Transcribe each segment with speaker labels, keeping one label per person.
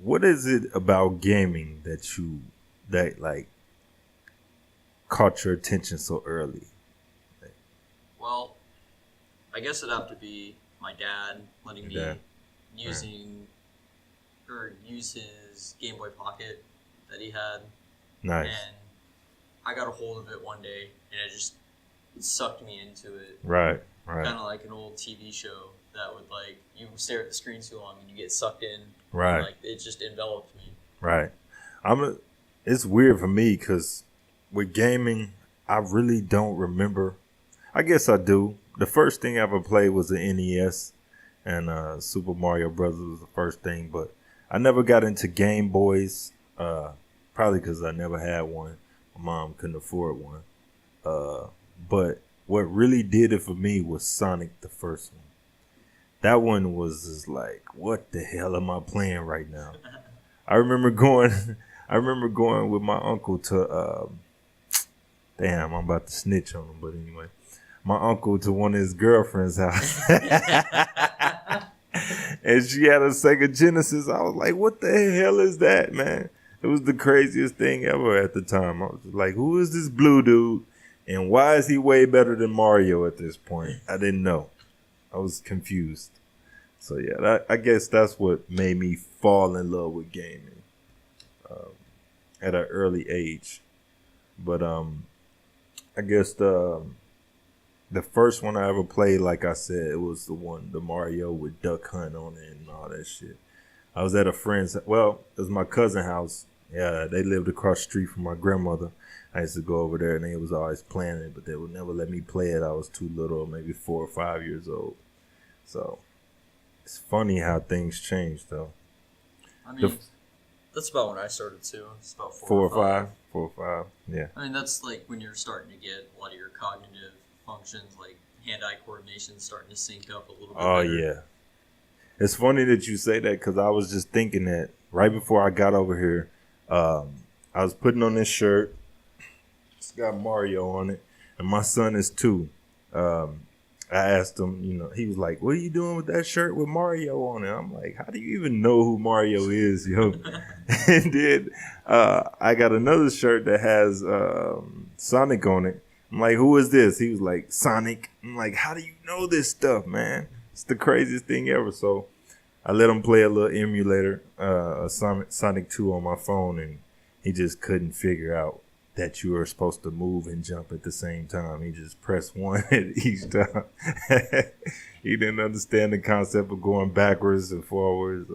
Speaker 1: what is it about gaming that like caught your attention so early?
Speaker 2: Well, I guess it'd have to be my dad letting me use his Game Boy Pocket that he had.
Speaker 1: Nice.
Speaker 2: And I got a hold of it one day, and it sucked me into it.
Speaker 1: Right.
Speaker 2: Kind of like an old TV show that would, like, you stare at the screen too long and you get sucked in.
Speaker 1: Right.
Speaker 2: And, like, it just enveloped me.
Speaker 1: Right. It's weird for me because with gaming, I really don't remember. I guess I do. The first thing I ever played was the NES, and Super Mario Brothers was the first thing, but I never got into Game Boys, probably because I never had one. My mom couldn't afford one. But what really did it for me was Sonic, the first one. That one was just like, what the hell am I playing right now? I remember going with my uncle to, damn, I'm about to snitch on him, but anyway. My uncle to one of his girlfriend's house. And she had a Sega Genesis. I was like, what the hell is that, man? It was the craziest thing ever at the time. I was just like, who is this blue dude? And why is he way better than Mario at this point? I didn't know. I was confused. So, yeah, I guess that's what made me fall in love with gaming at an early age. But I guess the first one I ever played, like I said, it was the Mario with Duck Hunt on it and all that shit. I was at a friend's, well, it was my cousin's house. Yeah, they lived across the street from my grandmother. I used to go over there and they was always playing it, but they would never let me play it. I was too little, maybe 4 or 5 years old. So it's funny how things change, though.
Speaker 2: I mean, that's about when I started too. It's about 4 or 5.
Speaker 1: 4 or 5, yeah.
Speaker 2: I mean, that's like when you're starting to get a lot of your cognitive functions, like hand-eye coordination, starting to sync up a little bit.
Speaker 1: Oh,
Speaker 2: better.
Speaker 1: yeah. It's funny that you say that because I was just thinking that right before I got over here, I was putting on this shirt. It's got Mario on it, and my son is 2. I asked him, he was like, what are you doing with that shirt with Mario on it? I'm like, how do you even know who Mario is, yo? And then I got another shirt that has Sonic on it. I'm like, who is this? He was like, Sonic. I'm like, how do you know this stuff, man? It's the craziest thing ever. So I let him play a little emulator, Sonic 2 on my phone, and he just couldn't figure out that you were supposed to move and jump at the same time. He just pressed 1 at each time. He didn't understand the concept of going backwards and forwards.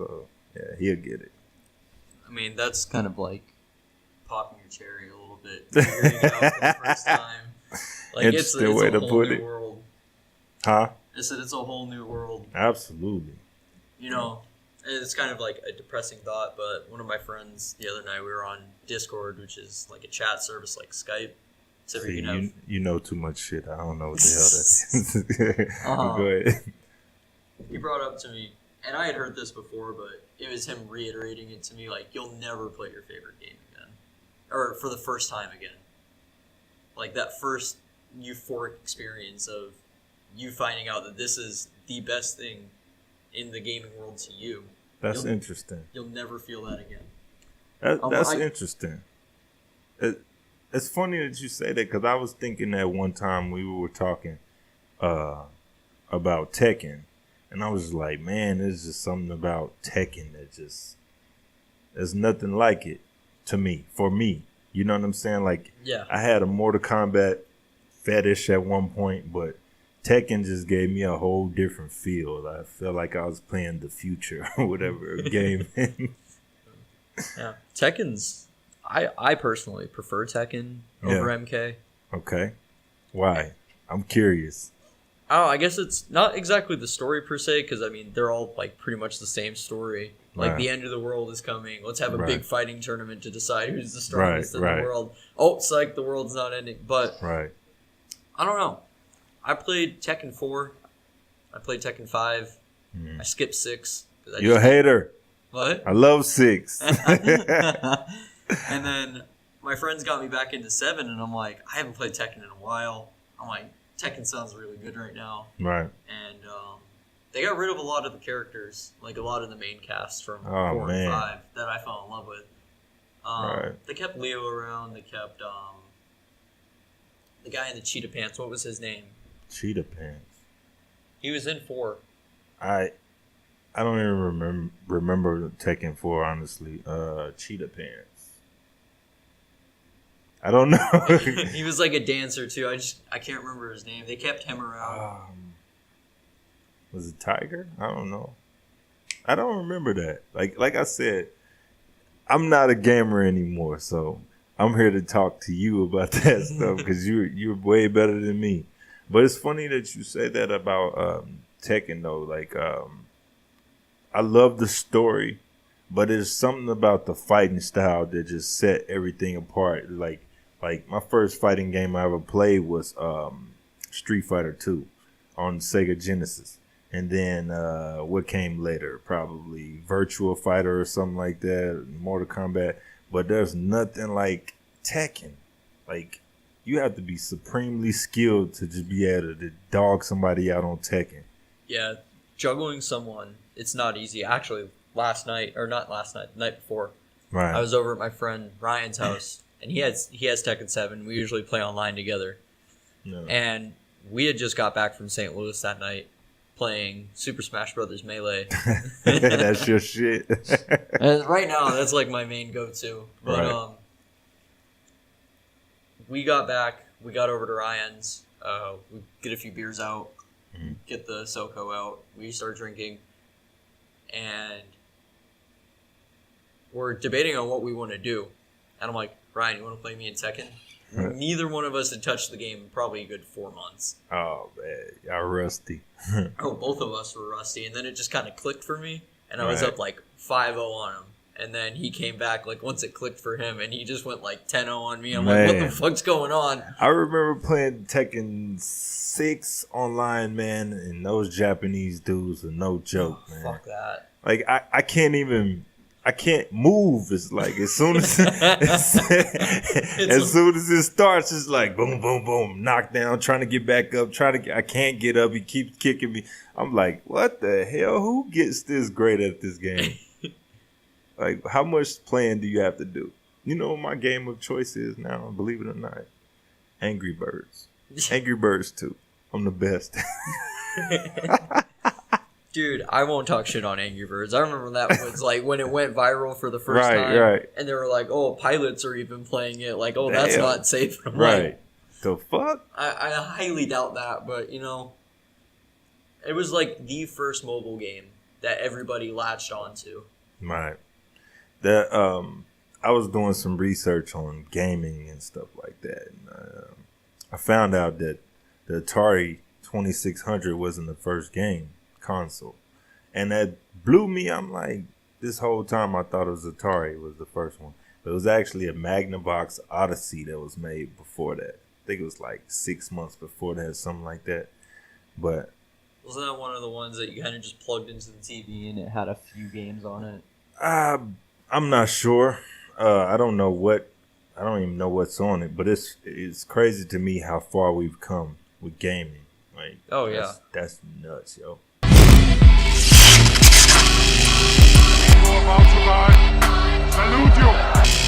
Speaker 1: Yeah, he'll get it.
Speaker 2: I mean, that's kind of like popping your cherry a little bit, figuring it out for the first time. Like it's a whole new world.
Speaker 1: Huh?
Speaker 2: I said it's a whole new world.
Speaker 1: Absolutely.
Speaker 2: It's kind of like a depressing thought, but one of my friends the other night, we were on Discord, which is like a chat service like Skype. So
Speaker 1: you know too much shit. I don't know what the hell that is. Go ahead.
Speaker 2: He brought up to me, and I had heard this before, but it was him reiterating it to me, like, you'll never play your favorite game again. Or for the first time again. Like that first euphoric experience of you finding out that this is the best thing in the gaming world to you.
Speaker 1: That's interesting.
Speaker 2: You'll never feel that again.
Speaker 1: That's interesting. It's funny that you say that because I was thinking that one time we were talking about Tekken, and I was like, man, there's just something about Tekken that just, there's nothing like it for me. You know what I'm saying? Like,
Speaker 2: yeah.
Speaker 1: I had a Mortal Kombat fetish at one point, but Tekken just gave me a whole different feel. I felt like I was playing the future or whatever game.
Speaker 2: Yeah, Tekken's. I personally prefer Tekken over MK.
Speaker 1: Okay, why? I'm curious.
Speaker 2: Oh, I guess it's not exactly the story per se, because I mean they're all like pretty much the same story. Like the end of the world is coming. Let's have a big fighting tournament to decide who's the strongest in the world. Oh, psych, the world's not ending. But I don't know. I played Tekken 4. I played Tekken 5. I skipped 6.
Speaker 1: You're a hater.
Speaker 2: What?
Speaker 1: I love 6.
Speaker 2: And then my friends got me back into 7, and I'm like, I haven't played Tekken in a while. I'm like, Tekken sounds really good right now.
Speaker 1: Right.
Speaker 2: And They got rid of a lot of the characters, like a lot of the main cast from 4 and 5 that I fell in love with. They kept Leo around. They kept the guy in the cheetah pants. What was his name?
Speaker 1: Cheetah pants.
Speaker 2: He was in 4.
Speaker 1: I don't even remember Tekken 4, honestly. Cheetah pants. I don't know.
Speaker 2: He was like a dancer too. I can't remember his name. They kept him around.
Speaker 1: Was it Tiger? I don't know. I don't remember that. Like I said, I'm not a gamer anymore, so I'm here to talk to you about that stuff because you're way better than me. But it's funny that you say that about Tekken though. Like I love the story, but there's something about the fighting style that just set everything apart. Like my first fighting game I ever played was Street Fighter 2 on Sega Genesis. And then what came later? Probably Virtua Fighter or something like that, Mortal Kombat. But there's nothing like Tekken. Like, you have to be supremely skilled to just be able to dog somebody out on Tekken.
Speaker 2: Yeah, juggling someone, it's not easy. Actually, the night before, I was over at my friend Ryan's house, and he has Tekken 7. We usually play online together. No. And we had just got back from St. Louis that night, playing Super Smash Brothers Melee.
Speaker 1: That's your shit.
Speaker 2: And right now, that's like my main go-to. But we got back. We got over to Ryan's. We get a few beers out. Get the SoCo out. We start drinking. And we're debating on what we want to do. And I'm like, Ryan, you want to play me in Tekken? Neither one of us had touched the game in probably a good 4 months.
Speaker 1: Oh, man. Y'all rusty.
Speaker 2: Both of us were rusty. And then it just kind of clicked for me. And I was up like 5-0 on him. And then he came back like once it clicked for him. And he just went like 10-0 on me. I'm like, what the fuck's going on?
Speaker 1: I remember playing Tekken 6 online, man. And those Japanese dudes are no joke, man.
Speaker 2: Fuck that.
Speaker 1: Like, I can't move. It's like as soon as it starts, it's like boom, boom, boom, knock down. Trying to get back up. I can't get up. He keeps kicking me. I'm like, what the hell? Who gets this great at this game? Like, how much playing do you have to do? You know what my game of choice is now? Believe it or not, Angry Birds. Angry Birds 2. I'm the best.
Speaker 2: Dude, I won't talk shit on Angry Birds. I remember that was like when it went viral for the first time. And they were like, oh, pilots are even playing it. Like, oh, that's not safe. I'm like,
Speaker 1: the fuck?
Speaker 2: I highly doubt that. But, you know, it was like the first mobile game that everybody latched onto.
Speaker 1: Right. I was doing some research on gaming and stuff like that. And, I found out that the Atari 2600 wasn't the first game console, and that blew me. I'm like, this whole time I thought it was Atari was the first one, but it was actually a Magnavox Odyssey that was made before that. I think it was like 6 months before that, something like that. But
Speaker 2: wasn't that one of the ones that you kind of just plugged into the TV and it had a few games on it?
Speaker 1: I'm not sure. I don't even know what's on it, but it's crazy to me how far we've come with gaming. Like,
Speaker 2: oh yeah,
Speaker 1: that's nuts, yo.
Speaker 3: Salute you.